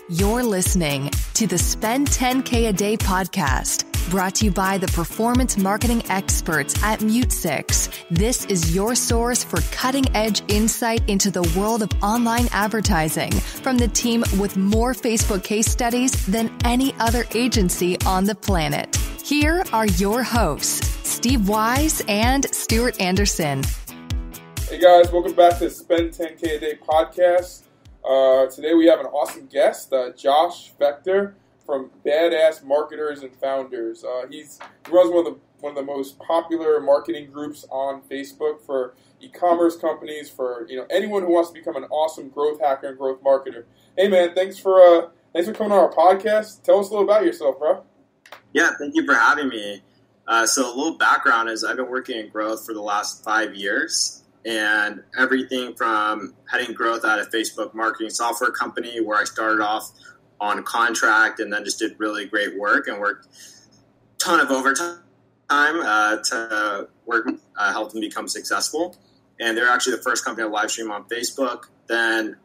You're listening to the Spend 10K a Day podcast, brought to you by the performance marketing experts at Mute6. This is your source for cutting-edge insight into the world of online advertising from the team with more Facebook case studies than any other agency on the planet. Here are your hosts, Steve Wise and Stuart Anderson. Hey guys, welcome back to the Spend 10K a Day podcast. Today we have an awesome guest, Josh Fechter from Badass Marketers and Founders. He runs one of the most popular marketing groups on Facebook for e-commerce companies, for anyone who wants to become an awesome growth hacker and growth marketer. Hey man, thanks for coming on our podcast. Tell us a little about yourself, bro. Yeah, thank you for having me. So a little background is I've been working in growth for the last 5 years. And everything from heading growth at a Facebook marketing software company where I started off on contract and then just did really great work and worked a ton of overtime to help them become successful. And they're actually the first company to live stream on Facebook. Then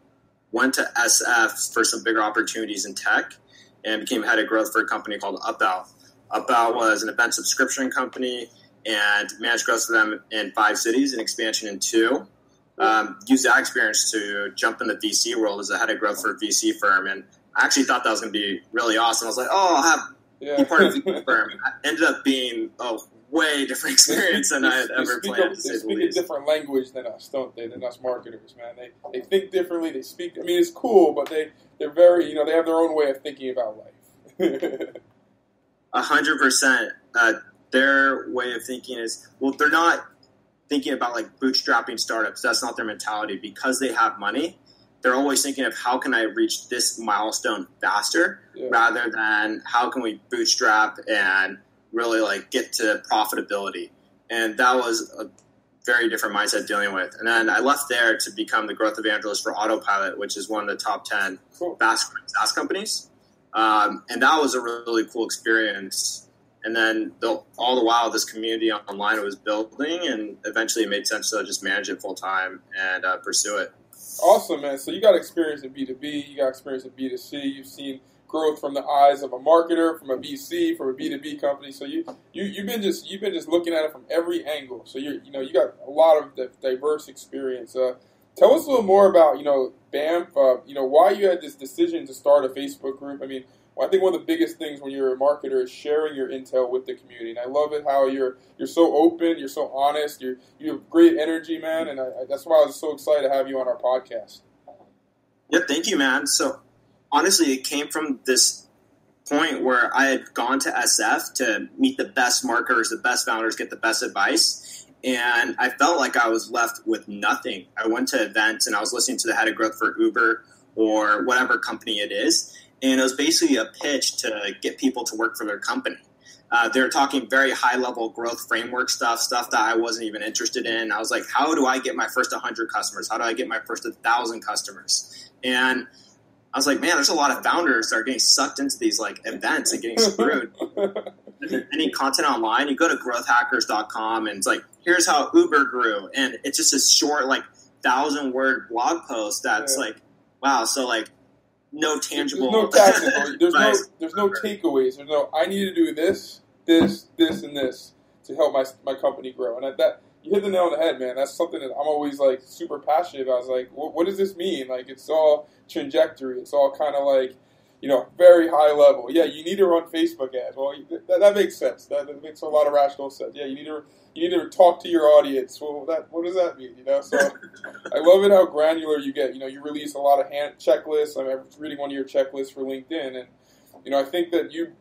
went to SF for some bigger opportunities in tech and became head of growth for a company called Upbound. Upbound was an event subscription company and managed growth for them in 5 cities and expansion in 2. Used that experience to jump in the VC world as a head of growth for a VC firm. And I actually thought that was going to be really awesome. I was like, I'll be part of a VC firm. It ended up being a way different experience than I had ever planned, to say the least. They speak a different language than us, don't they? Than us marketers, man. They think differently. They speak, it's cool, but they're very, they have their own way of thinking about life. 100%. Their way of thinking is, they're not thinking about like bootstrapping startups. That's not their mentality. Because they have money, they're always thinking of how can I reach this milestone faster rather than how can we bootstrap and really like get to profitability. And that was a very different mindset dealing with. And then I left there to become the growth evangelist for Autopilot, which is one of the top 10 fast SaaS companies. And that was a really cool experience. And then all the while, this community online was building, and eventually it made sense to just manage it full time and pursue it. Awesome, man. So you got experience in B2B, you got experience in B2C. You've seen growth from the eyes of a marketer, from a VC, from a B2B company. So you've been just looking at it from every angle. So you got a lot of diverse experience. Tell us a little more about BAMF. Why you had this decision to start a Facebook group. I think one of the biggest things when you're a marketer is sharing your intel with the community. And I love it how you're so open, you're so honest, you have great energy, man. And that's why I was so excited to have you on our podcast. Yeah, thank you, man. So honestly, it came from this point where I had gone to SF to meet the best marketers, the best founders, get the best advice. And I felt like I was left with nothing. I went to events and I was listening to the head of growth for Uber or whatever company it is. And it was basically a pitch to get people to work for their company. They were talking very high-level growth framework stuff that I wasn't even interested in. I was like, how do I get my first 100 customers? How do I get my first 1,000 customers? And I was like, man, there's a lot of founders that are getting sucked into these like events and getting screwed. Any content online, you go to growthhackers.com and it's like, here's how Uber grew. And it's just a short, 1,000-word blog post that's like, wow, so like, no tangible. There's no takeaways. There's no. I need to do this, and this to help my company grow. And that you hit the nail on the head, man. That's something that I'm always super passionate about. I was like, what does this mean? It's all trajectory. It's all kind of very high level. Yeah, you need to run Facebook ads. Well, that makes sense. That makes a lot of rational sense. Yeah, you need to talk to your audience. Well, what does that mean? So I love it how granular you get. You release a lot of hand checklists. I'm reading one of your checklists for LinkedIn, and I think that you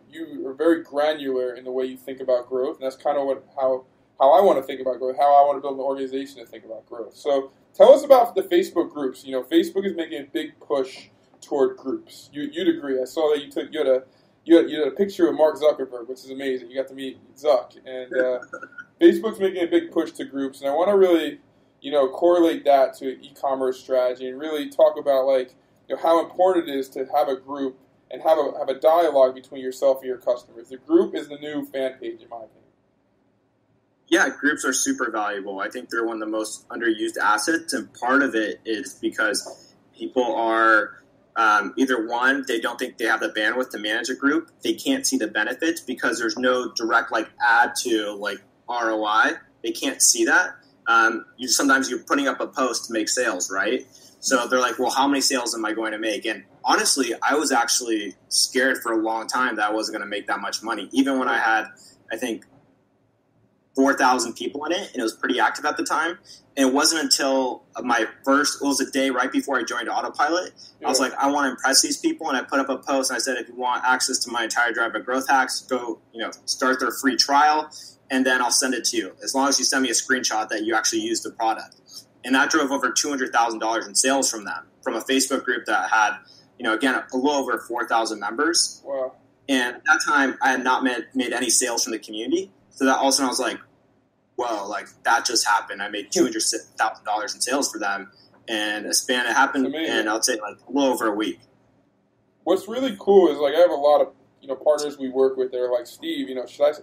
are very granular in the way you think about growth, and that's kind of how I want to think about growth, how I want to build an organization to think about growth. So tell us about the Facebook groups. Facebook is making a big push toward groups. You'd agree. I saw that you had a picture of Mark Zuckerberg, which is amazing. You got to meet Zuck, and Facebook's making a big push to groups, and I want to really, correlate that to e-commerce strategy and really talk about how important it is to have a group and have a dialogue between yourself and your customers. The group is the new fan page, in my opinion. Yeah, groups are super valuable. I think they're one of the most underused assets, and part of it is because people are either one, they don't think they have the bandwidth to manage a group. They can't see the benefits because there's no direct like add to like ROI. They can't see that. Sometimes you're putting up a post to make sales, right? So they're like, well, how many sales am I going to make? And honestly, I was actually scared for a long time that I wasn't going to make that much money. Even when I had, I think, 4,000 people in it, and it was pretty active at the time. And it wasn't until it was a day right before I joined Autopilot. I was like, I want to impress these people. And I put up a post and I said, if you want access to my entire Drive Growth Hacks, go, start their free trial. And then I'll send it to you, as long as you send me a screenshot that you actually used the product. And that drove over $200,000 in sales from them, from a Facebook group that had, again, a little over 4,000 members. Wow. And at that time, I had not made any sales from the community. So that also I was like, whoa, like that just happened. I made $200,000 in sales for them. And a span, it happened in, I'd say, like a little over a week. What's really cool is, like, I have a lot of, partners we work with. They're like, Steve,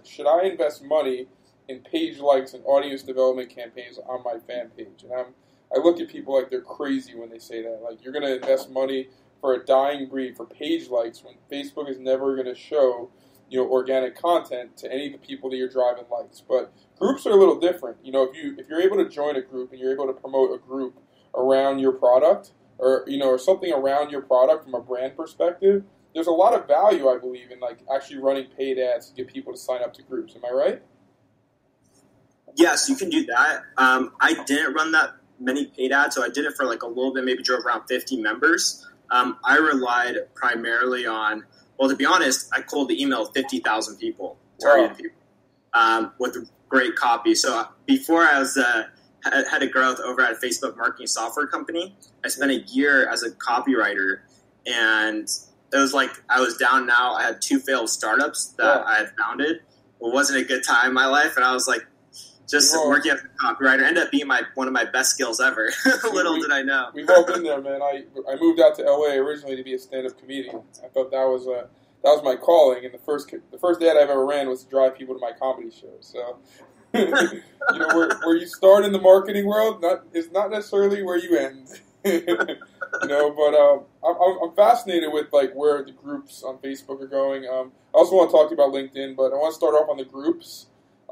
should I invest money in page likes and audience development campaigns on my fan page? And I look at people like they're crazy when they say that. Like, you're going to invest money for a dying breed for page likes when Facebook is never going to show, organic content to any of the people that you're driving likes. But groups are a little different. If you're able to join a group and you're able to promote a group around your product or something around your product from a brand perspective, there's a lot of value, I believe, in like actually running paid ads to get people to sign up to groups. Am I right? Yes, you can do that. I didn't run that many paid ads, so I did it for like a little bit, maybe drove around 50 members. I relied primarily on, well, to be honest, I cold emailed 50,000 people, targeted people, with great copy. So before I was head of growth over at a Facebook marketing software company, I spent a year as a copywriter, and it was like I was down now. I had 2 failed startups that I had founded. It wasn't a good time in my life, and I was like, just working as a copywriter ended up being one of my best skills ever. Little did I know. We've all been there, man. I moved out to LA originally to be a stand-up comedian. I thought that was my calling, and the first ad I've ever ran was to drive people to my comedy shows. So, where you start in the marketing world is not necessarily where you end. But I'm fascinated with like where the groups on Facebook are going. I also want to talk to you about LinkedIn, but I want to start off on the groups.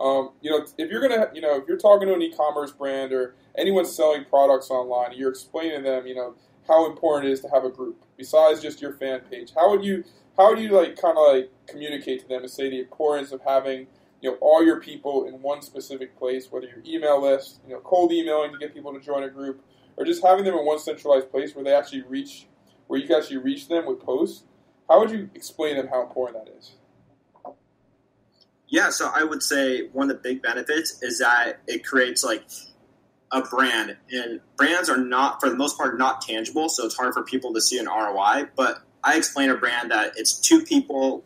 If you're gonna, if you're talking to an e-commerce brand or anyone selling products online, and you're explaining to them, how important it is to have a group besides just your fan page. How would you like kind of like communicate to them and say the importance of having, all your people in one specific place, whether your email list, cold emailing to get people to join a group, or just having them in one centralized place where you can actually reach them with posts? How would you explain to them how important that is? Yeah, so I would say one of the big benefits is that it creates like a brand, and brands are not, for the most part, not tangible, so it's hard for people to see an ROI. But I explain a brand that it's 2 people,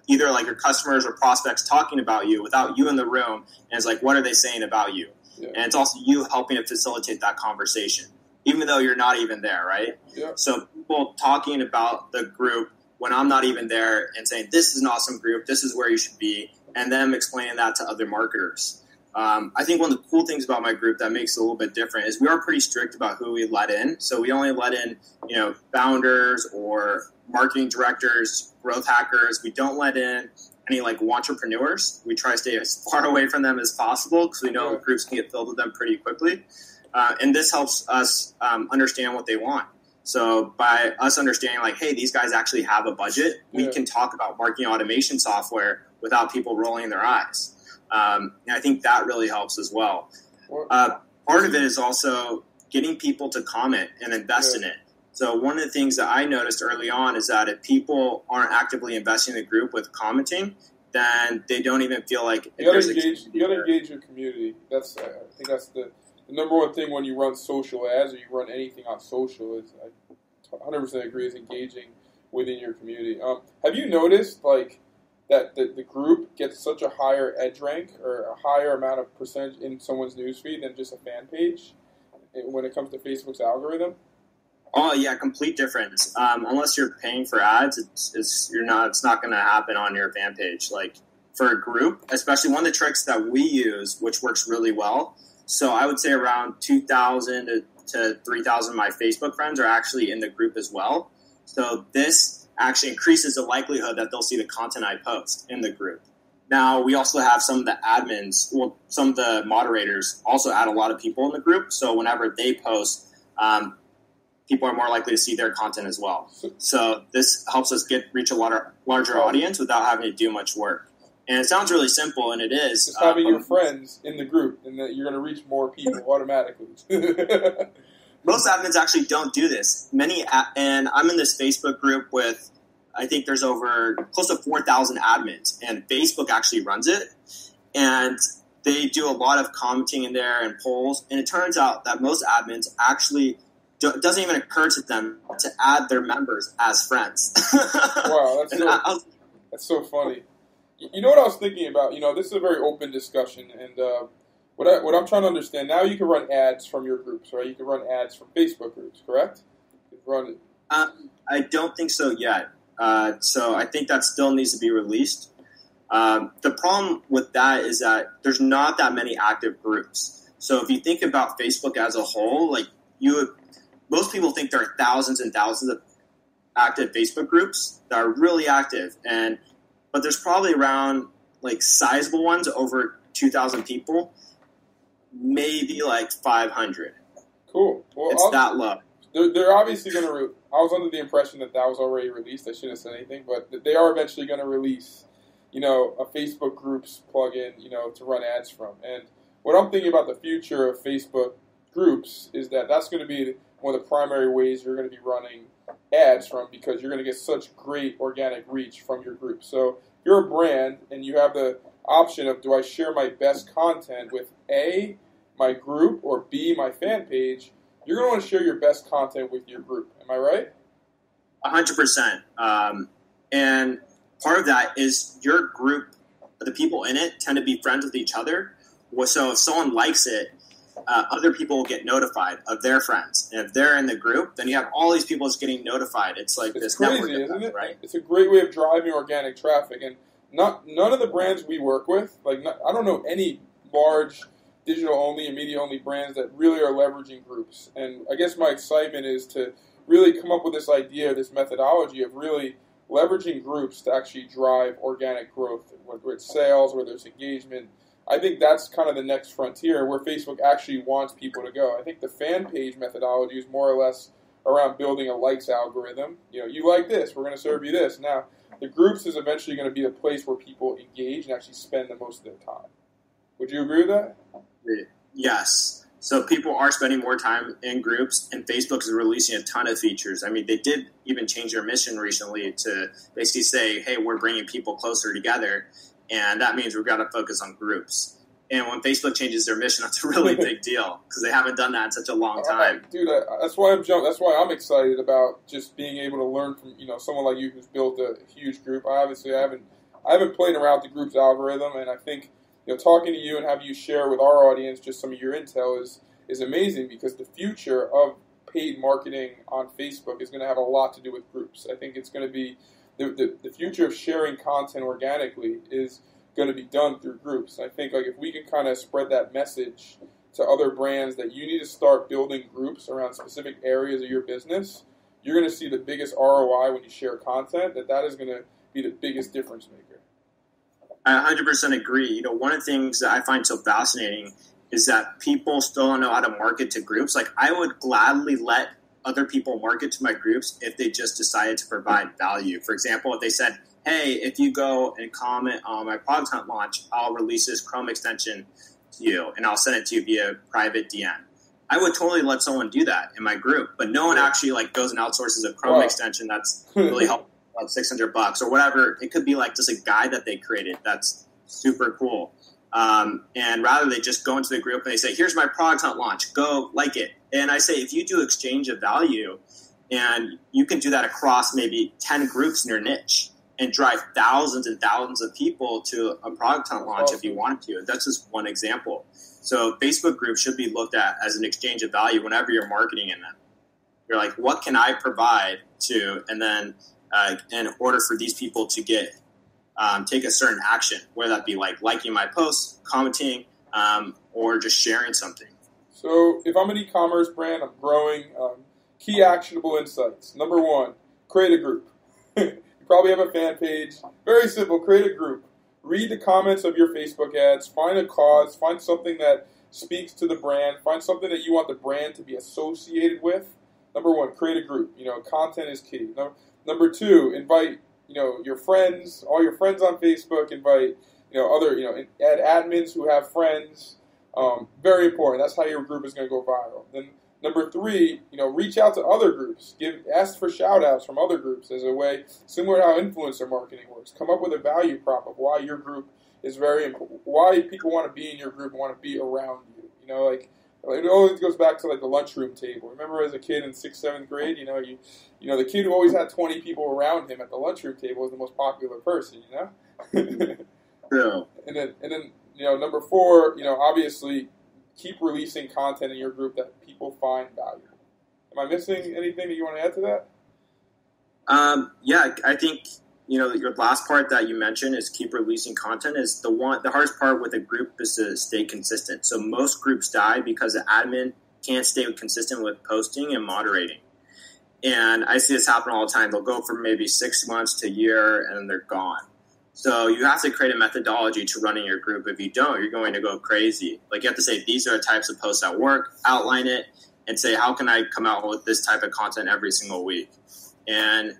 either like your customers or prospects, talking about you without you in the room, and it's like, what are they saying about you? Yeah. And it's also you helping to facilitate that conversation, even though you're not even there, right? Yeah. So people talking about the group when I'm not even there and saying, this is an awesome group, this is where you should be, and them explaining that to other marketers. I think one of the cool things about my group that makes it a little bit different is we are pretty strict about who we let in. So we only let in, founders or marketing directors, growth hackers. We don't let in any like entrepreneurs. We try to stay as far away from them as possible because we know groups can get filled with them pretty quickly. And this helps us understand what they want. So by us understanding like, hey, these guys actually have a budget, we can talk about marketing automation software without people rolling their eyes. And I think that really helps as well. Part of it is also getting people to comment and invest in it. So one of the things that I noticed early on is that if people aren't actively investing in the group with commenting, then they don't even feel like you got to engage your community. I think that's the number one thing when you run social ads or you run anything on social. Is I 100% agree, is engaging within your community. Have you noticed like that the group gets such a higher edge rank or a higher amount of percentage in someone's newsfeed than just a fan page when it comes to Facebook's algorithm? Oh yeah, complete difference. Unless you're paying for ads, it's not going to happen on your fan page. Like for a group, especially one of the tricks that we use, which works really well. So I would say around 2,000 to 3,000 of my Facebook friends are actually in the group as well. So this actually increases the likelihood that they'll see the content I post in the group. Now, we also have some of the admins, well, some of the moderators also add a lot of people in the group. So whenever they post, people are more likely to see their content as well. So this helps us reach a larger audience without having to do much work. And it sounds really simple, and it is. Just having your friends in the group, and that you're going to reach more people automatically. Most admins actually don't do this. And I'm in this Facebook group with, I think there's over close to 4,000 admins, and Facebook actually runs it. And they do a lot of commenting in there and polls, and it turns out that most admins actually it doesn't even occur to them to add their members as friends. Wow, that's so funny. You know what I was thinking about? This is a very open discussion, and what I'm trying to understand, now you can run ads from your groups, right? You can run ads from Facebook groups, correct? You can run it. I don't think so yet. So I think that still needs to be released. The problem with that is that there's not that many active groups. So if you think about Facebook as a whole, most people think there are thousands and thousands of active Facebook groups that are really active, but there's probably around sizable ones over 2,000 people, maybe 500. Cool. Well, it's that low. They're obviously going to. I was under the impression that was already released. I shouldn't have said anything, but they are eventually going to release, a Facebook groups plugin, to run ads from. And what I'm thinking about the future of Facebook groups is that that's going to be one of the primary ways you're going to be running ads from, because you're going to get such great organic reach from your group. So if you're a brand and you have the option of, do I share my best content with A, my group, or B, my fan page, you're going to want to share your best content with your group. Am I right? 100%. And part of that is your group, the people in it, tend to be friends with each other. So if someone likes it, other people will get notified of their friends. And if they're in the group, then you have all these people just getting notified. It's this crazy, network effect, isn't it? Right? It's a great way of driving organic traffic. And none of the brands we work with, I don't know any large digital-only and media-only brands that really are leveraging groups. And I guess my excitement is to really come up with this idea, this methodology of really leveraging groups to actually drive organic growth, whether it's sales, whether it's engagement. I think that's kind of the next frontier where Facebook actually wants people to go. I think the fan page methodology is more or less around building a likes algorithm. You like this, we're going to serve you this. Now, the groups is eventually going to be the place where people engage and actually spend the most of their time. Would you agree with that? Yes. So people are spending more time in groups, and Facebook is releasing a ton of features. I mean, they did even change their mission recently to basically say, hey, we're bringing people closer together, and that means we've got to focus on groups. And when Facebook changes their mission, that's a really big deal because they haven't done that in such a long time. Dude, that's why I'm excited about just being able to learn from someone like you who's built a huge group. I haven't played around with the group's algorithm, and I think talking to you and having you share with our audience just some of your intel is amazing, because the future of paid marketing on Facebook is going to have a lot to do with groups. I think it's going to be the future of sharing content organically is going to be done through groups. I think if we can kind of spread that message to other brands that you need to start building groups around specific areas of your business, you're going to see the biggest ROI when you share content. That is going to be the biggest difference maker. I 100% agree. One of the things that I find so fascinating is that people still don't know how to market to groups. I would gladly let other people market to my groups if they just decided to provide value. For example, if they said, hey, if you go and comment on my product hunt launch, I'll release this Chrome extension to you, and I'll send it to you via private DM. I would totally let someone do that in my group, but no one actually goes and outsources a Chrome extension that's really helpful, like $600 or whatever. It could be just a guide that they created that's super cool. And rather they just go into the group and they say, here's my product hunt launch, go like it. And I say, if you do exchange of value, and you can do that across maybe 10 groups in your niche and drive thousands and thousands of people to a product hunt launch if you want to. That's just one example. So Facebook groups should be looked at as an exchange of value whenever you're marketing in them. You're like, what can I provide to, and then in order for these people to get take a certain action, whether that be liking my posts, commenting, or just sharing something. So if I'm an e-commerce brand, I'm growing, key actionable insights. Number one, create a group. You probably have a fan page. Very simple, create a group. Read the comments of your Facebook ads. Find a cause. Find something that speaks to the brand. Find something that you want the brand to be associated with. Number one, create a group. Content is key. Number two, invite, your friends, all your friends on Facebook. Invite, add admins who have friends. Very important. That's how your group is going to go viral. Then number three, reach out to other groups. Ask for shout outs from other groups as a way, similar to how influencer marketing works. Come up with a value prop of why your group is very important, why people want to be in your group and want to be around you. It always goes back to the lunchroom table. Remember as a kid in 6th, 7th grade, the kid who always had 20 people around him at the lunchroom table was the most popular person, Yeah. And then number four, obviously keep releasing content in your group that people find valuable. Am I missing anything that you want to add to that? Yeah, I think, your last part that you mentioned is keep releasing content is the hardest part with a group is to stay consistent. So most groups die because the admin can't stay consistent with posting and moderating. And I see this happen all the time. They'll go for maybe 6 months to a year and then they're gone. So you have to create a methodology to running your group. If you don't, you're going to go crazy. You have to say, these are the types of posts that work, outline it, and say, how can I come out with this type of content every single week? And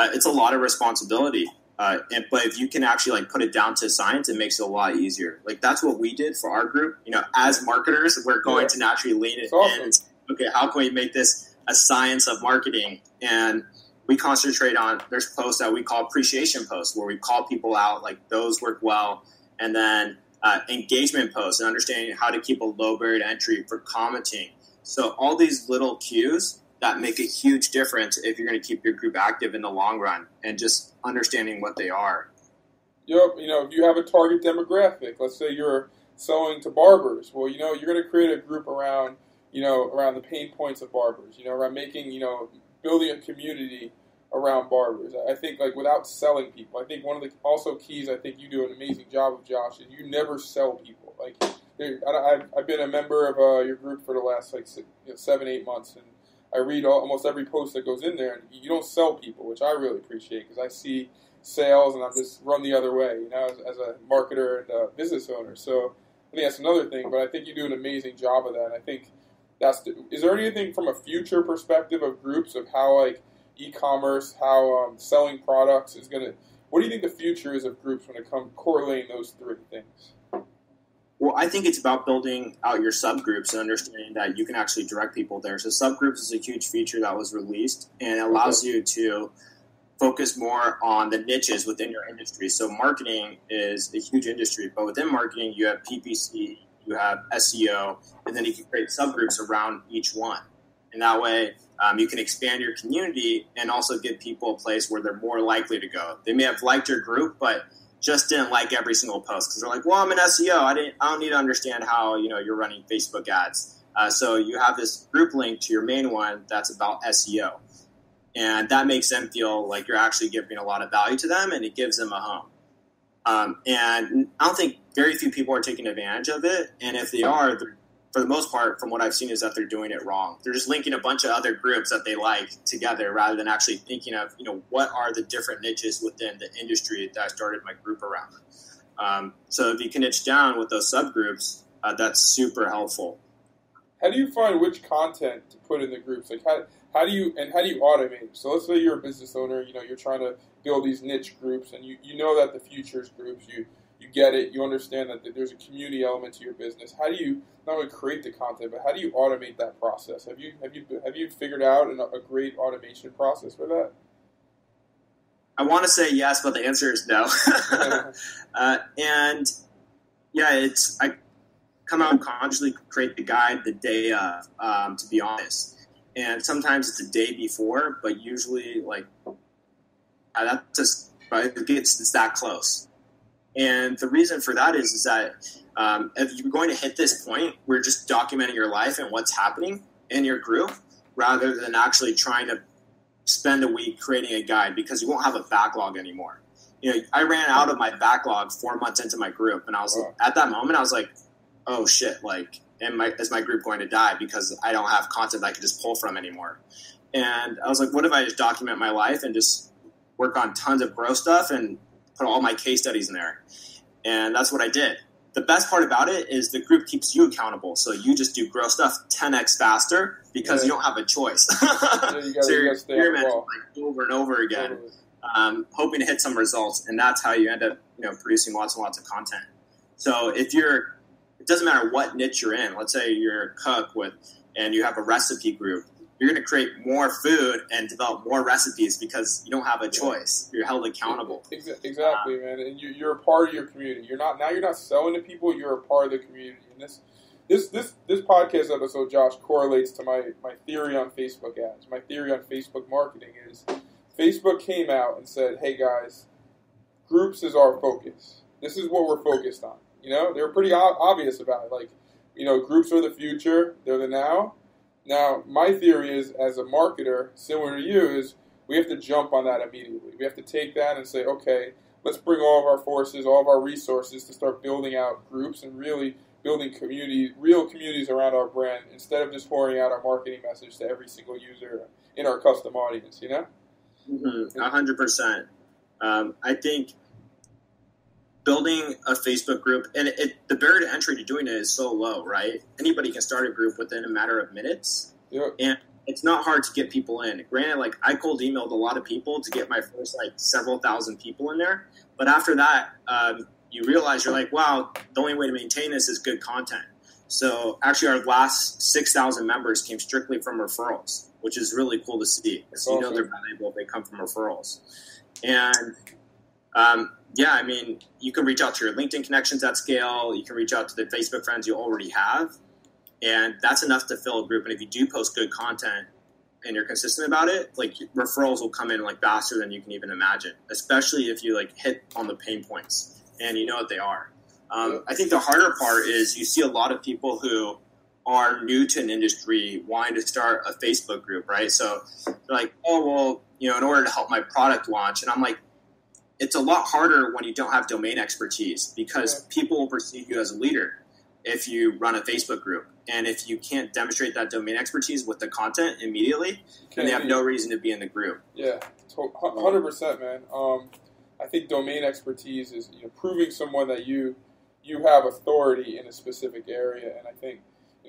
it's a lot of responsibility. But if you can actually put it down to science, it makes it a lot easier. That's what we did for our group. As marketers, we're going to naturally lean it in and say, okay, how can we make this a science of marketing? And we concentrate on, there's posts that we call appreciation posts where we call people out, those work well. And then engagement posts and understanding how to keep a low barrier to entry for commenting. So all these little cues that make a huge difference if you're going to keep your group active in the long run and just understanding what they are. Yep. If you have a target demographic, let's say you're selling to barbers, well, you're going to create a group around the pain points of barbers, around making, building a community around barbers. I think without selling people, I think one of the also keys, I think you do an amazing job of, Josh, is you never sell people. I've been a member of your group for the last 7-8 months, and I read almost every post that goes in there, and you don't sell people, which I really appreciate because I see sales and I'm just run the other way, as a marketer and a business owner. So I think that's another thing, but I think you do an amazing job of that. And I think is there anything from a future perspective of groups of how e-commerce, how selling products is going to, what do you think the future is of groups when it comes correlating those three things? Well, I think it's about building out your subgroups and understanding that you can actually direct people there. So subgroups is a huge feature that was released, and it allows you to focus more on the niches within your industry. So marketing is a huge industry, but within marketing, you have PPC, you have SEO, and then you can create subgroups around each one. And that way, you can expand your community and also give people a place where they're more likely to go. They may have liked your group, but just didn't like every single post because they're like, well, I'm an SEO. I don't need to understand how you're running Facebook ads. So you have this group link to your main one that's about SEO, and that makes them feel like you're actually giving a lot of value to them, and it gives them a home. And I don't think very few people are taking advantage of it, and if they are, for the most part, from what I've seen, is that they're doing it wrong. They're just linking a bunch of other groups that they like together rather than actually thinking of, what are the different niches within the industry that I started my group around. So if you can niche down with those subgroups, that's super helpful. How do you find which content to put in the groups? How do you automate it? So let's say you're a business owner, you're trying to build these niche groups, and you know that the future's groups, you get it, you understand that there's a community element to your business. How do you not only create the content, but how do you automate that process? Have you figured out a great automation process for that? I want to say yes, but the answer is no. And yeah, I come out and consciously create the guide the day of, to be honest. And sometimes it's a day before, but usually it's that close. And the reason for that is that if you're going to hit this point, we're just documenting your life and what's happening in your group rather than actually trying to spend a week creating a guide because you won't have a backlog anymore. I ran out of my backlog 4 months into my group, and at that moment I was like, oh shit, is my group going to die because I don't have content I can just pull from anymore? And I was like, what if I just document my life and just work on tons of growth stuff and put all my case studies in there? And that's what I did. The best part about it is the group keeps you accountable. So you just do growth stuff 10x faster because you don't have a choice. So you're experimenting like over and over again, hoping to hit some results. And that's how you end up, producing lots and lots of content. So it doesn't matter what niche you're in. Let's say you're a cook and you have a recipe group. You're going to create more food and develop more recipes because you don't have a choice. You're held accountable. Exactly, man. And you're a part of your community. You're not selling to people. You're a part of the community. And this podcast episode, Josh, correlates to my theory on Facebook ads. My theory on Facebook marketing is Facebook came out and said, "Hey guys, groups is our focus. This is what we're focused on." They were pretty obvious about it. Like, groups are the future. They're the now. Now, my theory is, as a marketer, similar to you, is we have to jump on that immediately. We have to take that and say, okay, let's bring all of our forces, all of our resources to start building out groups and really building real communities around our brand instead of just pouring out our marketing message to every single user in our custom audience, 100%. I think building a Facebook group, and the barrier to entry to doing it is so low, right? Anybody can start a group within a matter of minutes. Yep. And it's not hard to get people in. Granted, I cold emailed a lot of people to get my first several thousand people in there. But after that, you realize you're like, wow, the only way to maintain this is good content. So actually our last 6,000 members came strictly from referrals, which is really cool to see. So they're valuable if they come from referrals. And you can reach out to your LinkedIn connections at scale. You can reach out to the Facebook friends you already have. And that's enough to fill a group. And if you do post good content and you're consistent about it, referrals will come in faster than you can even imagine, especially if you hit on the pain points and you know what they are. I think the harder part is you see a lot of people who are new to an industry wanting to start a Facebook group, right? So they're like, oh, well, in order to help my product launch. And I'm like, it's a lot harder when you don't have domain expertise because people will perceive you as a leader if you run a Facebook group. And if you can't demonstrate that domain expertise with the content immediately, then they have no reason to be in the group. Yeah, 100%, man. I think domain expertise is proving someone that you have authority in a specific area. And I think,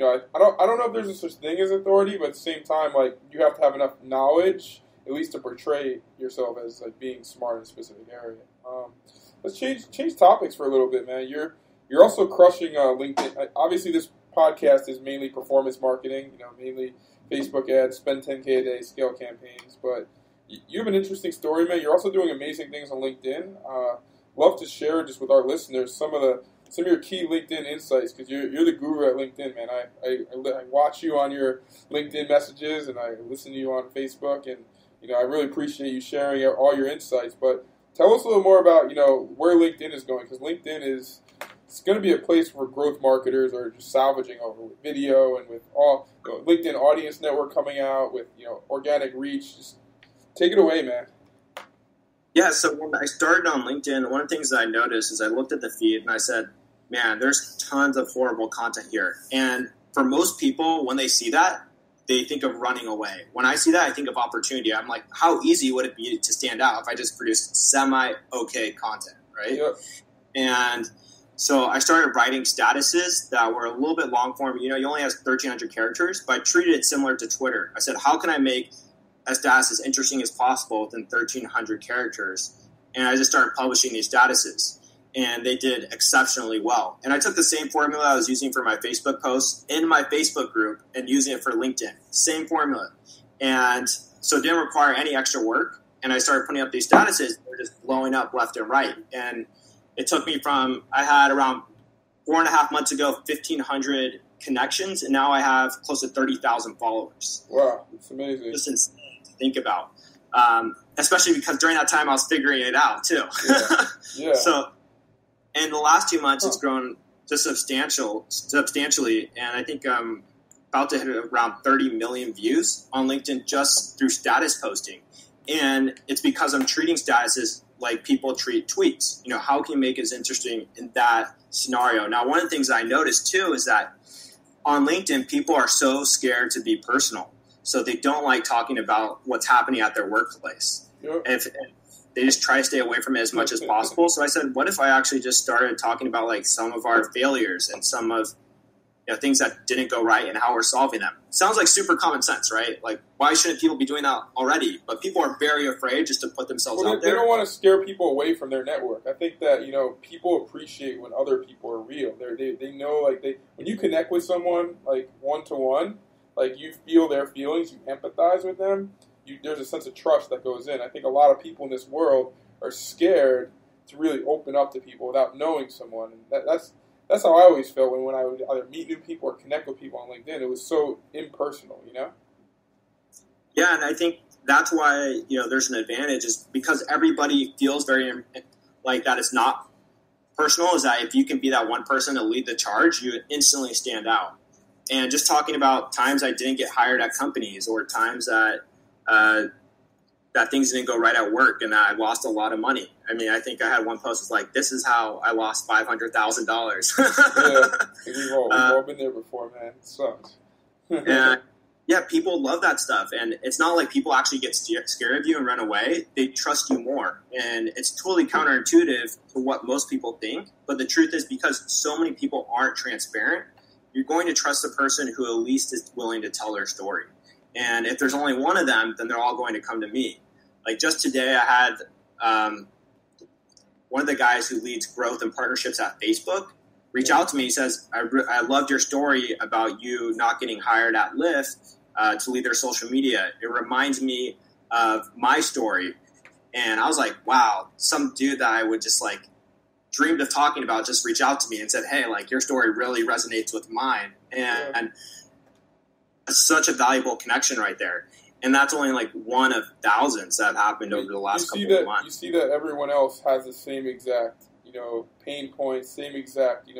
I don't know if there's a such thing as authority, but at the same time, you have to have enough knowledge at least to portray yourself as being smart in a specific area. Let's change topics for a little bit, man. You're also crushing LinkedIn. Obviously, this podcast is mainly performance marketing. Mainly Facebook ads, spend 10K a day, scale campaigns. But you have an interesting story, man. You're also doing amazing things on LinkedIn. Love to share just with our listeners some of your key LinkedIn insights because you're the guru at LinkedIn, man. I watch you on your LinkedIn messages and I listen to you on Facebook and. I really appreciate you sharing all your insights, but tell us a little more about, where LinkedIn is going, because LinkedIn it's going to be a place where growth marketers are just salvaging over with video and with all LinkedIn Audience Network coming out with, organic reach. Just take it away, man. Yeah, so when I started on LinkedIn, one of the things that I noticed is I looked at the feed and I said, man, there's tons of horrible content here. And for most people, when they see that, they think of running away. When I see that, I think of opportunity. I'm like, how easy would it be to stand out if I just produced semi-okay content, right? Yep. And so I started writing statuses that were a little bit long form. You only have 1,300 characters, but I treated it similar to Twitter. I said, how can I make a status as interesting as possible within 1,300 characters? And I just started publishing these statuses. And they did exceptionally well. And I took the same formula I was using for my Facebook posts in my Facebook group and using it for LinkedIn. Same formula. And so it didn't require any extra work. And I started putting up these statuses. They were just blowing up left and right. And it took me I had around 4.5 months ago, 1,500 connections. And now I have close to 30,000 followers. Wow, it's amazing. Just insane to think about. Especially because during that time I was figuring it out too. Yeah. So in the last 2 months, it's grown just substantially, and I think I'm about to hit around 30 million views on LinkedIn just through status posting. And it's because I'm treating statuses like people treat tweets. How can you make it interesting in that scenario? Now, one of the things I noticed, too, is that on LinkedIn, people are so scared to be personal. So they don't like talking about what's happening at their workplace. Yep. If they just try to stay away from it as much as possible. So I said, what if I actually just started talking about like some of our failures and some of things that didn't go right and how we're solving them? Sounds like super common sense, right? Like, why shouldn't people be doing that already? But people are very afraid just to put themselves out there. They don't want to scare people away from their network. I think that, people appreciate when other people are real. They know, like, when you connect with someone, like, one-to-one, like, you feel their feelings, you empathize with them, there's a sense of trust that goes in. I think a lot of people in this world are scared to really open up to people without knowing someone. And that's how I always felt when I would either meet new people or connect with people on LinkedIn. It was so impersonal, Yeah, and I think that's why, there's an advantage is because everybody feels very like that it's not personal, is that if you can be that one person to lead the charge, you instantly stand out. And just talking about times I didn't get hired at companies or times that things didn't go right at work and that I lost a lot of money. I mean, I think I had one post that's like, this is how I lost $500,000. We've all been there before, man. It sucks. And yeah, people love that stuff. And it's not like people actually get scared of you and run away. They trust you more. And it's totally counterintuitive to what most people think. But the truth is, because so many people aren't transparent, you're going to trust the person who at least is willing to tell their story. And if there's only one of them, then they're all going to come to me. Like just today, I had one of the guys who leads growth and partnerships at Facebook reach out to me. He says, I loved your story about you not getting hired at Lyft to lead their social media. It reminds me of my story. And I was like, wow, some dude that I would just like dreamed of talking about just reached out to me and said, hey, like your story really resonates with mine. And such a valuable connection right there. And that's only like one of thousands that have happened over the last couple of months. You see that everyone else has the same exact, pain points, same exact,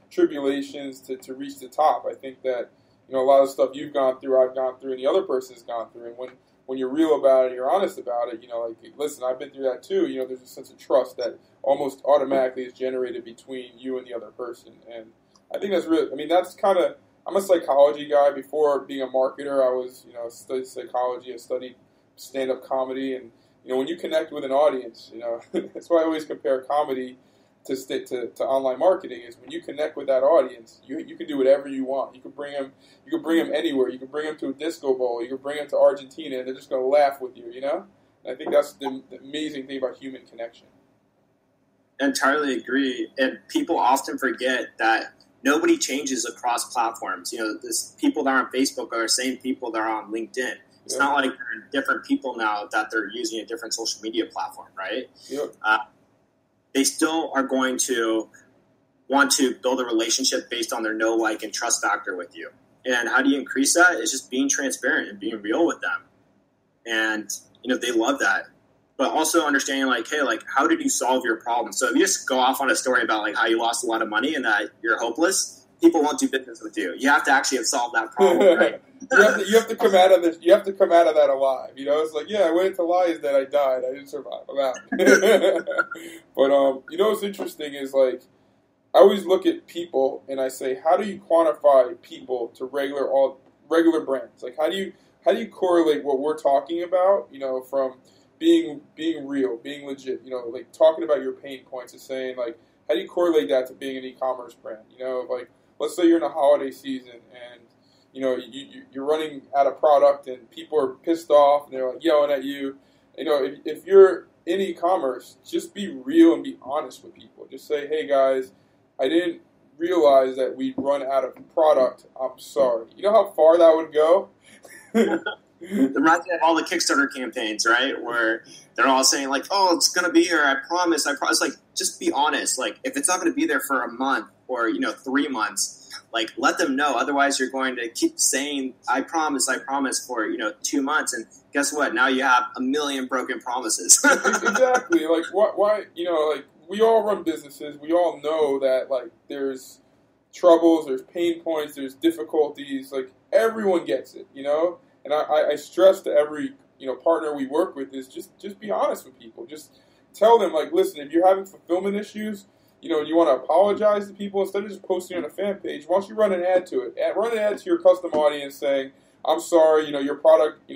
tribulations to reach the top. I think that, a lot of stuff you've gone through, I've gone through, and the other person's gone through. And when you're real about it and you're honest about it, like, listen, I've been through that too. There's a sense of trust that almost automatically is generated between you and the other person. And I think that's really, that's kind of, I'm a psychology guy. Before being a marketer, I was, studied psychology. I studied stand-up comedy. And, when you connect with an audience, that's why I always compare comedy to online marketing is when you connect with that audience, you can do whatever you want. You can bring them anywhere. You can bring them to a disco bowl. You can bring them to Argentina, and they're just going to laugh with you, And I think that's the amazing thing about human connection. Entirely agree. And people often forget that nobody changes across platforms. This people that are on Facebook are the same people that are on LinkedIn. It's not like they're different people now that they're using a different social media platform, right? Yep. They still are going to want to build a relationship based on their know, like, and trust factor with you. And how do you increase that? It's just being transparent and being real with them. And, they love that. But also understanding, like, hey, like, how did you solve your problem? So if you just go off on a story about, like, how you lost a lot of money and that you're hopeless, people won't do business with you. You have to actually have solved that problem, right? you have to come out of this. You have to come out of that alive. It's like, I went into lies that I died. I didn't survive. I'm out. But what's interesting is, like, I always look at people and I say, how do you quantify people to regular brands? Like, how do you correlate what we're talking about? From being real, being legit. Like talking about your pain points and saying, like, how do you correlate that to being an e-commerce brand? Like, let's say you're in a holiday season and you're running out of product and people are pissed off and they're like yelling at you. If you're in e-commerce, just be real and be honest with people. Just say, hey guys, I didn't realize that we'd run out of product. I'm sorry. You know how far that would go? It reminds me of all the Kickstarter campaigns, right? Where they're all saying like, oh, it's going to be here. I promise. Like, just be honest. Like, if it's not going to be there for a month or, 3 months, like, let them know. Otherwise, you're going to keep saying, I promise for, 2 months. And guess what? Now you have a million broken promises. Exactly. Like, why, like, we all run businesses. We all know that, like, there's troubles, there's pain points, there's difficulties. Like, everyone gets it, And I stress to every, partner we work with is just be honest with people. Just tell them, like, listen, if you're having fulfillment issues, you want to apologize to people instead of just posting on a fan page. Why don't you run an ad to it? Run an ad to your custom audience saying, I'm sorry, your product,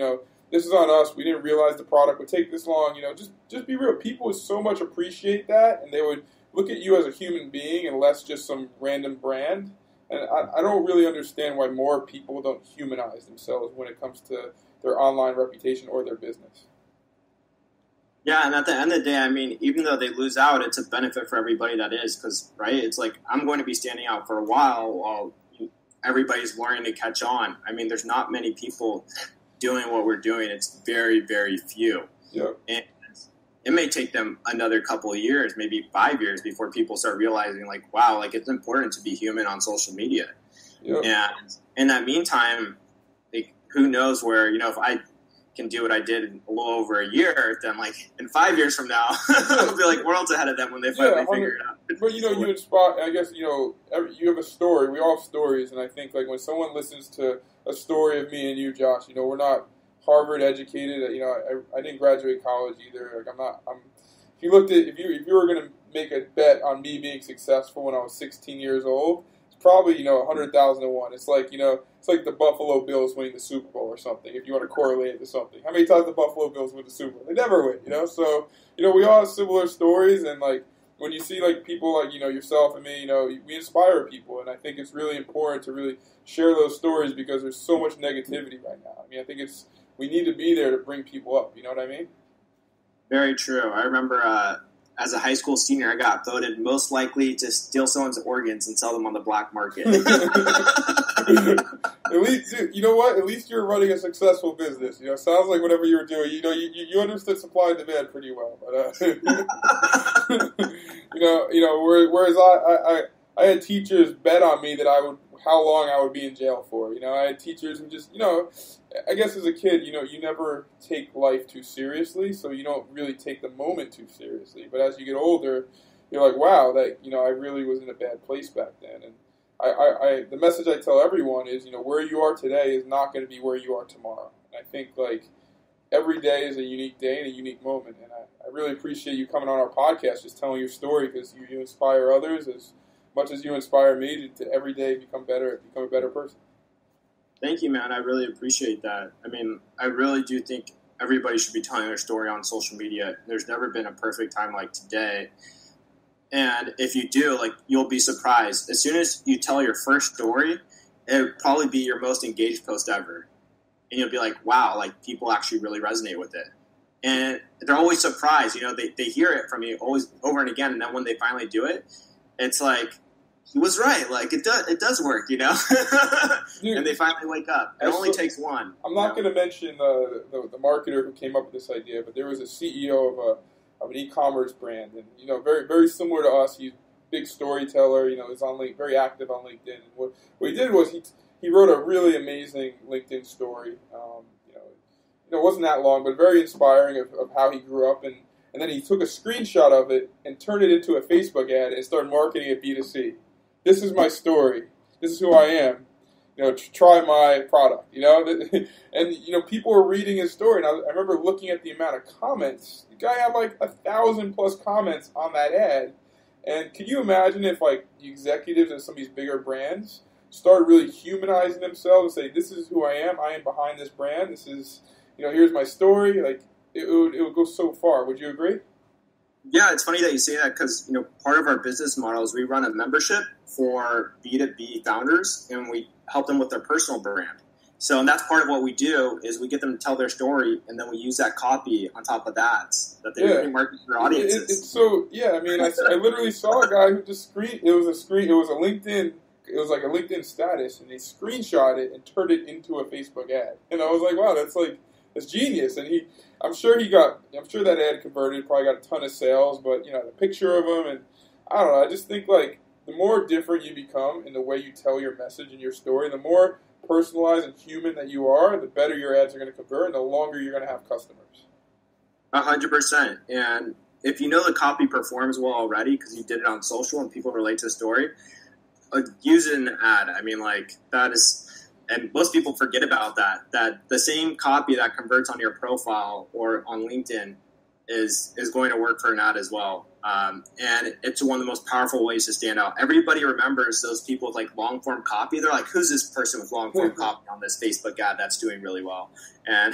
this is on us. We didn't realize the product would take this long. Just be real. People would so much appreciate that, and they would look at you as a human being and less just some random brand. And I don't really understand why more people don't humanize themselves when it comes to their online reputation or their business. Yeah, and at the end of the day, I mean, even though they lose out, it's a benefit for everybody that is, because, right, it's like I'm going to be standing out for a while everybody's learning to catch on. I mean, there's not many people doing what we're doing. It's very, very few. Yep. And it may take them another couple of years, maybe 5 years, before people start realizing, like, wow, like, it's important to be human on social media. Yep. And in that meantime, like, who knows where, if I can do what I did in a little over a year, then, like, in 5 years from now, I'll be like worlds ahead of them when they finally figure it out. But, you inspire, I guess, you have a story. We all have stories, and I think, like, when someone listens to a story of me and you, Josh, we're not Harvard educated. I didn't graduate college either. Like, if you were going to make a bet on me being successful when I was 16 years old, it's probably, 100,000 to 1. It's like, it's like the Buffalo Bills winning the Super Bowl or something, if you want to correlate it to something. How many times the Buffalo Bills win the Super Bowl? They never win, So, we all have similar stories, and, like, when you see, like, people like, yourself and me, we inspire people, and I think it's really important to really share those stories because there's so much negativity right now. I mean, I think we need to be there to bring people up, you know what I mean? Very true. I remember as a high school senior, I got voted most likely to steal someone's organs and sell them on the black market. At least, dude, you know what? At least you're running a successful business. It sounds like whatever you were doing, you understood supply and demand pretty well. But whereas I had teachers bet on me that how long I would be in jail for. I had teachers who just, I guess as a kid, you never take life too seriously, so you don't really take the moment too seriously. But as you get older, you're like, wow, that I really was in a bad place back then. And the message I tell everyone is, where you are today is not going to be where you are tomorrow. And I think, like, every day is a unique day and a unique moment. And I really appreciate you coming on our podcast, just telling your story, because you inspire others as much as you inspire me to every day become a better person. Thank you, man. I really appreciate that. I mean, I really do think everybody should be telling their story on social media. There's never been a perfect time like today. And if you do, like, you'll be surprised. As soon as you tell your first story, it'll probably be your most engaged post ever. And you'll be like, wow, like, people actually really resonate with it. And they're always surprised. They hear it from you always over and again. And then when they finally do it, it's like, he was right. Like, it does work, Dude, and they finally wake up. It only takes one. I'm not going to mention the marketer who came up with this idea, but there was a CEO of an e-commerce brand, and very, very similar to us. He's a big storyteller. He's very active on LinkedIn. And what he did was he wrote a really amazing LinkedIn story. It wasn't that long, but very inspiring of how he grew up, and then he took a screenshot of it and turned it into a Facebook ad and started marketing it B2C. This is my story. This is who I am. Try my product. And people were reading his story, and I remember looking at the amount of comments. The guy had like 1,000+ comments on that ad. And can you imagine if, like, the executives of some of these bigger brands started really humanizing themselves and say, "This is who I am. I am behind this brand. This is, here's my story." Like, it would go so far. Would you agree? Yeah, it's funny that you say that because, part of our business model is we run a membership for B2B founders, and we help them with their personal brand. So, and that's part of what we do is we get them to tell their story, and then we use that copy on top of that they market to their audiences. I mean, I literally saw a guy who just it was like a LinkedIn status, and they screenshot it and turned it into a Facebook ad. And I was like, wow, that's genius. And I'm sure that ad converted, probably got a ton of sales, but the picture of him, and I don't know, I just think, like, the more different you become in the way you tell your message and your story, the more personalized and human that you are, the better your ads are going to convert and the longer you're going to have customers. 100%. And if the copy performs well already because you did it on social and people relate to the story, use it in an ad. I mean, like, that is... And most people forget about that the same copy that converts on your profile or on LinkedIn is going to work for an ad as well. And it's one of the most powerful ways to stand out. Everybody remembers those people with like long form copy. They're like, who's this person with long form copy on this Facebook ad that's doing really well? And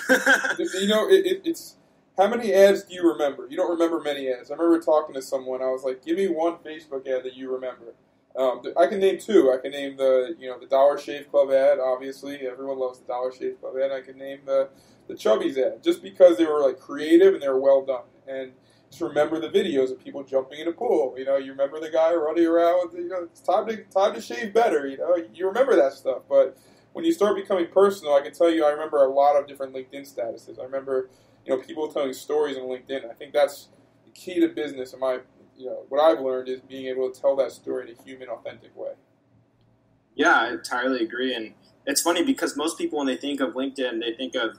you know, it's how many ads do you remember? You don't remember many ads. I remember talking to someone. I was like, give me one Facebook ad that you remember. I can name two. I can name the Dollar Shave Club ad. Obviously, everyone loves the Dollar Shave Club ad. I can name the Chubby's ad, just because they were like creative and they were well done. And just remember the videos of people jumping in a pool. You know, you remember the guy running around with, it's time to shave better. You know, you remember that stuff. But when you start becoming personal, I can tell you, I remember a lot of different LinkedIn statuses. I remember, people telling stories on LinkedIn. I think that's the key to business. What I've learned is being able to tell that story in a human, authentic way. Yeah, I entirely agree. And it's funny because most people, when they think of LinkedIn, they think of,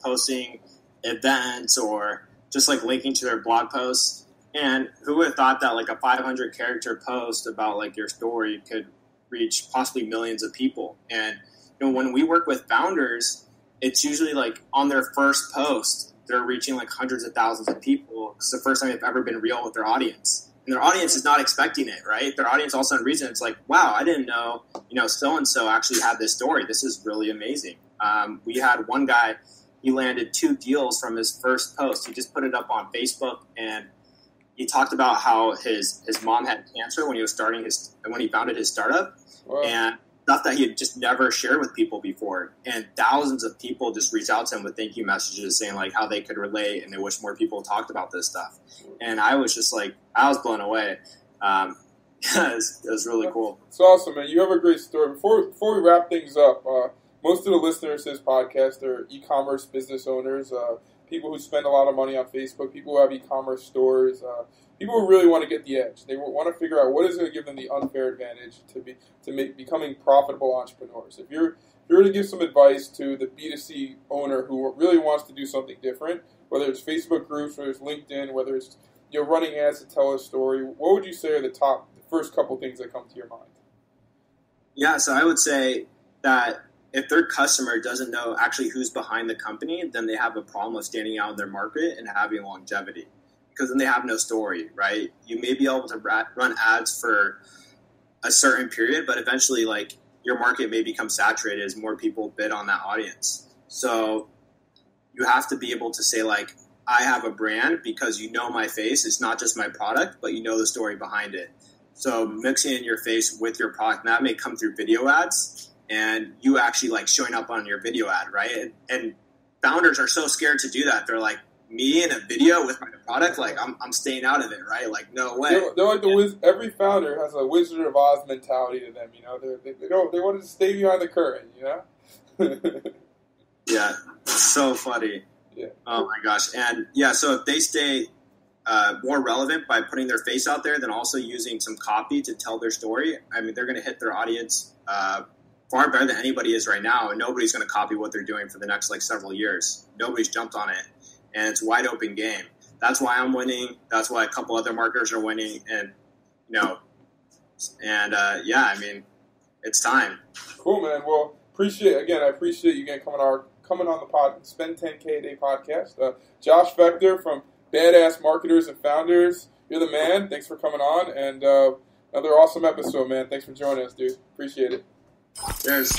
posting events or just like linking to their blog posts. And who would have thought that like a 500 character post about like your story could reach possibly millions of people? And, when we work with founders, it's usually like on their first post, they're reaching like hundreds of thousands of people. It's the first time they've ever been real with their audience. And their audience is not expecting it, right? Their audience all of a sudden reads it. It's like, wow, I didn't know, so-and-so actually had this story. This is really amazing. We had one guy, he landed 2 deals from his first post. He just put it up on Facebook, and he talked about how his mom had cancer when he founded his startup. Wow. And stuff that he had just never shared with people before. And thousands of people just reached out to him with thank you messages saying like how they could relate and they wish more people talked about this stuff. And I was just like, I was blown away. It was really cool. It's awesome, man. You have a great story. Before we wrap things up, most of the listeners to this podcast are e-commerce business owners, people who spend a lot of money on Facebook, people who have e-commerce stores, people who really want to get the edge. They want to figure out what is going to give them the unfair advantage to becoming profitable entrepreneurs. If you're to give some advice to the B2C owner who really wants to do something different, whether it's Facebook groups, whether it's LinkedIn, whether it's running ads to tell a story, what would you say are the first couple things that come to your mind? Yeah, so I would say that if their customer doesn't know actually who's behind the company, then they have a problem of standing out in their market and having longevity. Because then they have no story, right? You may be able to run ads for a certain period, but eventually, like, your market may become saturated as more people bid on that audience. So you have to be able to say, like, I have a brand because you know my face. It's not just my product, but you know the story behind it. So mixing in your face with your product, and that may come through video ads, and you actually, like, showing up on your video ad, right? And founders are so scared to do that. They're like, me in a video with my product, like I'm staying out of it, right? Like, no way. They're like every founder has a Wizard of Oz mentality to them, They want to stay behind the curtain, Yeah, it's so funny. Yeah. Oh my gosh, and yeah, so if they stay more relevant by putting their face out there, then also using some copy to tell their story, I mean, they're going to hit their audience far better than anybody is right now, and nobody's going to copy what they're doing for the next several years. Nobody's jumped on it. And it's a wide open game. That's why I'm winning. That's why a couple other marketers are winning. And, I mean, it's time. Cool, man. Well, I appreciate you again coming on the pod, Spend 10K a Day podcast. Josh Fechter from Badass Marketers and Founders. You're the man. Thanks for coming on. And another awesome episode, man. Thanks for joining us, dude. Appreciate it. Cheers.